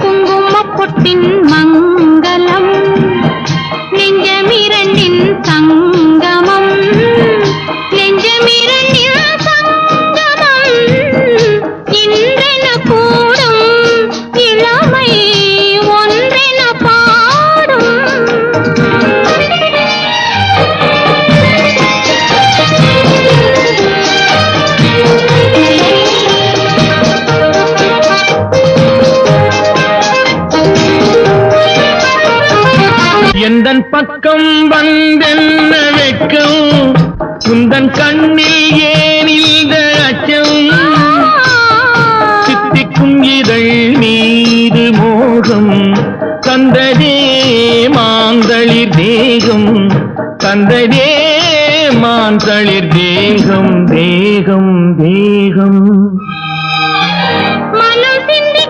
குங்குமப்பொட்டின் மங்களம் நெஞ்சமிரண்டின் சங்கமம் நெஞ்சமிரண்டின் சங்கமம் இன்றென கூடும் இளமை ஒன்றென பாடும் எந்தன் பக்கம் வந்தென்ன வெட்கம் உந்தன் கண்ணில் ஏன் இந்த அச்சம் சித்திக்கும் இதழ் மீது மோகம் தந்ததே மாந்தளிர் தேகம் தந்ததே மாந்தளிர்